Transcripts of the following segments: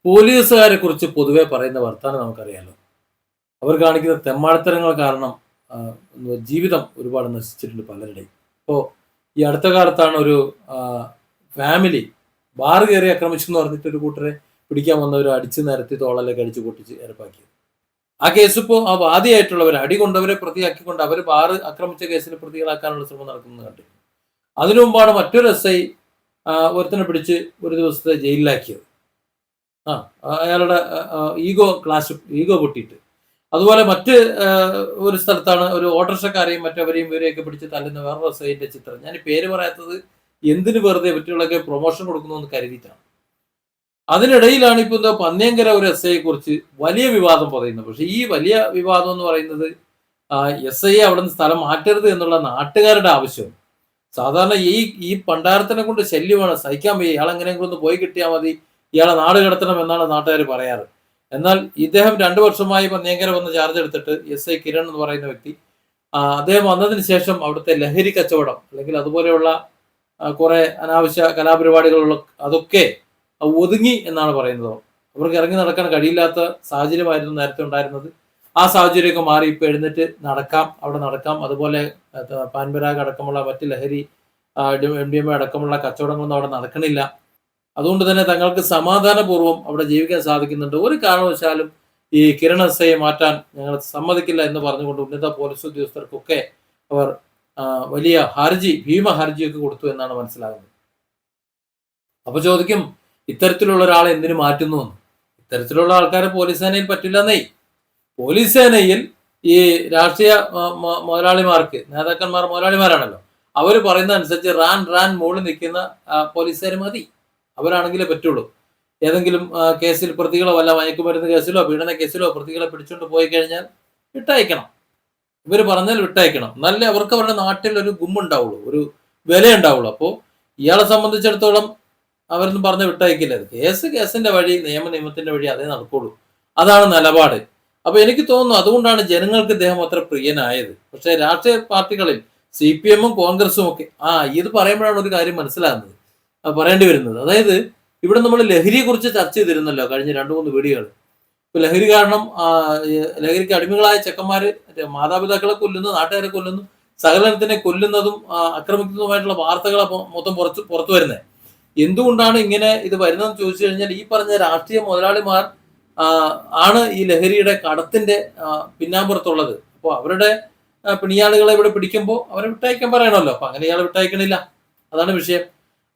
പോലീസുകാരെ കുറിച്ച് പൊതുവെ പറയുന്ന വർത്താനം നമുക്കറിയാലോ. അവർ കാണിക്കുന്ന തെമ്മാടിത്തരങ്ങൾ കാരണം ജീവിതം ഒരുപാട് നശിച്ചിട്ടുണ്ട് പലരുടെയും. ഇപ്പോൾ ഈ അടുത്ത കാലത്താണ് ഒരു ഫാമിലി ബാർ കയറി ആക്രമിച്ചു എന്ന് പറഞ്ഞിട്ട് ഒരു കൂട്ടരെ പിടിക്കാൻ വന്നവർ അടിച്ച് നിരത്തി തോളലൊക്കെ അടിച്ച് പൊട്ടിച്ച് ഇരപ്പാക്കിയത്. ആ കേസ് ഇപ്പോൾ ആ വാദിയായിട്ടുള്ളവർ അടി കൊണ്ടവരെ പ്രതിയാക്കിക്കൊണ്ട് അവർ ബാർ ആക്രമിച്ച കേസിൽ പ്രതികളാക്കാനുള്ള ശ്രമം നടക്കുന്നത് കണ്ടു. അതിനു മുമ്പാണ് മറ്റൊരു SI ഒരുത്തനെ പിടിച്ച് ഒരു ദിവസത്തെ ജയിലിലാക്കിയത്. അയാളുടെ ഈഗോ പൊട്ടിയിട്ട്. അതുപോലെ മറ്റ് ഒരു സ്ഥലത്താണ് ഒരു ഓട്ടോറിക്ഷക്കാരെയും മറ്റവരെയും ഇവരെയൊക്കെ പിടിച്ച് തല്ലുന്ന വേറൊരു SIന്റെ ചിത്രം. ഞാൻ ഈ പേര് പറയാത്തത് എന്തിന് വെറുതെ പറ്റിയുള്ളൊക്കെ പ്രൊമോഷൻ കൊടുക്കുന്നു എന്ന് കരുതിയിട്ടാണ്. അതിനിടയിലാണ് ഇപ്പോൾ എന്താ പന്നിയങ്കര ഒരു SIയെ കുറിച്ച് വലിയ വിവാദം പറയുന്നത്. പക്ഷെ ഈ വലിയ വിവാദം എന്ന് പറയുന്നത് SI അവിടെ നിന്ന് സ്ഥലം മാറ്റരുത് എന്നുള്ള നാട്ടുകാരുടെ ആവശ്യം. സാധാരണ ഈ പണ്ടാരത്തിനെ കൊണ്ട് ശല്യമാണ്, സഹിക്കാൻ വയ്യ, ഇയാൾ എങ്ങനെയെങ്കിലും ഒന്ന് പോയി കിട്ടിയാൽ മതി, ഇയാളെ നാട് കടത്തണം എന്നാണ് നാട്ടുകാർ പറയാറ്. എന്നാൽ ഇദ്ദേഹം 2 വർഷമായി പന്നിയങ്കര വന്ന് ചാർജ് എടുത്തിട്ട് SI കിരൺ എന്ന് പറയുന്ന വ്യക്തി അദ്ദേഹം വന്നതിന് ശേഷം അവിടുത്തെ ലഹരി കച്ചവടം അല്ലെങ്കിൽ അതുപോലെയുള്ള കുറെ അനാവശ്യ കലാപരിപാടികളുള്ള അതൊക്കെ ഒതുങ്ങി എന്നാണ് പറയുന്നത്. അവർക്ക് ഇറങ്ങി നടക്കാൻ കഴിയില്ലാത്ത സാഹചര്യമായിരുന്നു നേരത്തെ ഉണ്ടായിരുന്നത്. ആ സാഹചര്യമൊക്കെ മാറി ഇപ്പോൾ എഴുന്നേറ്റ് അവിടെ നടക്കാം. അതുപോലെ പാൻപരാഗ് അടക്കമുള്ള മറ്റ് ലഹരി MDMA അടക്കമുള്ള കച്ചവടങ്ങളൊന്നും അവിടെ നടക്കണില്ല. അതുകൊണ്ട് തന്നെ തങ്ങൾക്ക് സമാധാനപൂർവ്വം അവിടെ ജീവിക്കാൻ സാധിക്കുന്നുണ്ട്. ഒരു കാരണവശാലും ഈ കിരൺ SIയെ മാറ്റാൻ ഞങ്ങൾ സമ്മതിക്കില്ല എന്ന് പറഞ്ഞുകൊണ്ട് ഉന്നത പോലീസ് ഉദ്യോഗസ്ഥർക്കൊക്കെ അവർ വലിയ ഭീമ ഹർജിയൊക്കെ കൊടുത്തു എന്നാണ് മനസ്സിലാകുന്നത്. അപ്പൊ ചോദിക്കും, ഇത്തരത്തിലുള്ള ഒരാളെ എന്തിനു മാറ്റുന്നു എന്ന്. ഇത്തരത്തിലുള്ള ആൾക്കാരെ പോലീസ് സേനയിൽ പറ്റില്ലെന്നേ. പോലീസ് സേനയിൽ ഈ രാഷ്ട്രീയ മുതലാളിമാർക്ക്, മുതലാളിമാരാണല്ലോ, അവർ പറയുന്ന അനുസരിച്ച് റാൻ മുകളിൽ നിൽക്കുന്ന പോലീസുകാർ മതി. അവരാണെങ്കിലേ പറ്റുള്ളൂ. ഏതെങ്കിലും കേസിൽ പ്രതികളോ വല്ല മയക്കുമരുന്ന് കേസിലോ പീഡന കേസിലോ പ്രതികളെ പിടിച്ചുകൊണ്ട് പോയി കഴിഞ്ഞാൽ വിട്ടയക്കണം. ഇവർ പറഞ്ഞാൽ വിട്ടയക്കണം. നല്ല അവർക്ക് അവരുടെ നാട്ടിൽ ഒരു ഗുമ്മുണ്ടാവുള്ളൂ, ഒരു വില ഉണ്ടാവുള്ളൂ. അപ്പോൾ ഇയാളെ സംബന്ധിച്ചിടത്തോളം അവരൊന്നും പറഞ്ഞ് വിട്ടയക്കില്ല. കേസിന്റെ വഴി, നിയമത്തിന്റെ വഴി അതേ നടക്കുള്ളൂ. അതാണ് നിലപാട്. അപ്പൊ എനിക്ക് തോന്നുന്നു അതുകൊണ്ടാണ് ജനങ്ങൾക്ക് ഇദ്ദേഹം അത്ര പ്രിയനായത്. പക്ഷെ രാഷ്ട്രീയ പാർട്ടികളിൽ CPM-ഉം കോൺഗ്രസും ഒക്കെ ഇത് പറയുമ്പോഴാണ് ഒരു കാര്യം മനസ്സിലാകുന്നത്, പറയേണ്ടി വരുന്നത്. അതായത് ഇവിടെ നമ്മൾ ലഹരിയെ കുറിച്ച് ചർച്ച ചെയ്തിരുന്നല്ലോ കഴിഞ്ഞ 2-3 വീഡിയോകൾ. ഇപ്പൊ ലഹരി കാരണം ലഹരിക്ക് അടിമകളായ ചെക്കന്മാര് മാതാപിതാക്കളെ കൊല്ലുന്നു, നാട്ടുകാരെ കൊല്ലുന്നു, സകലത്തിനെ കൊല്ലുന്നതും ആക്രമിക്കുന്നതുമായിട്ടുള്ള വാർത്തകളെ മൊത്തം പുറത്തു വരുന്നത്. എന്തുകൊണ്ടാണ് ഇങ്ങനെ ഇത് വരുന്നതെന്ന് ചോദിച്ചു കഴിഞ്ഞാൽ ഈ പറഞ്ഞ രാഷ്ട്രീയ മുതലാളിമാർ ആണ് ഈ ലഹരിയുടെ കടത്തിന്റെ പിന്നാമ്പുറത്തുള്ളത്. അപ്പോൾ അവരുടെ പിണിയാളുകളെ ഇവിടെ പിടിക്കുമ്പോൾ അവരെ വിട്ടയക്കാൻ പറയണമല്ലോ. അപ്പൊ അങ്ങനെ ഇയാളെ വിട്ടയക്കണില്ല. അതാണ് വിഷയം.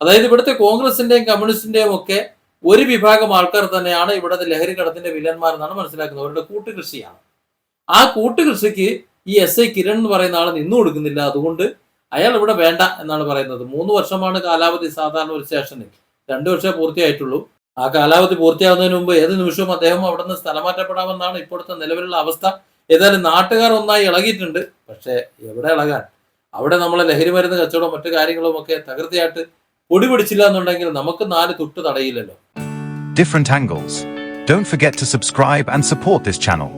അതായത് ഇവിടുത്തെ കോൺഗ്രസിന്റെയും കമ്മ്യൂണിസ്റ്റിന്റെയും ഒക്കെ ഒരു വിഭാഗം ആൾക്കാർ തന്നെയാണ് ഇവിടുത്തെ ലഹരി കടത്തിന്റെ വില്ലന്മാർ എന്നാണ് മനസ്സിലാക്കുന്നത്. അവരുടെ കൂട്ടുകൃഷിയാണ്. ആ കൂട്ടുകൃഷിക്ക് ഈ SI കിരൺ എന്ന് പറയുന്ന ആൾ നിന്നു കൊടുക്കുന്നില്ല. അതുകൊണ്ട് അയാൾ ഇവിടെ വേണ്ട എന്നാണ് പറയുന്നത്. 3 വർഷമാണ് കാലാവധി സാധാരണ ഒരു സ്റ്റേഷനിൽ. 2 വർഷമേ പൂർത്തിയായിട്ടുള്ളൂ. ആ കാലാവധി പൂർത്തിയാവുന്നതിന് മുമ്പ് ഏത് നിമിഷവും അദ്ദേഹം അവിടെ നിന്ന് സ്ഥലം മാറ്റപ്പെടാമെന്നാണ് ഇപ്പോഴത്തെ നിലവിലുള്ള അവസ്ഥ. ഏതായാലും നാട്ടുകാർ ഒന്നായി ഇളകിയിട്ടുണ്ട്. പക്ഷെ എവിടെ ഇളകാൻ? അവിടെ നമ്മളെ ലഹരി മരുന്ന് കച്ചവടം മറ്റു കാര്യങ്ങളും ഒക്കെ തകൃതിയായിട്ട് പൊടി പിടിച്ചില്ല എന്നുണ്ടെങ്കിൽ നമുക്ക് 4 തുട്ട് തടയില്ലല്ലോ. Different angles. Don't forget to subscribe and support this channel.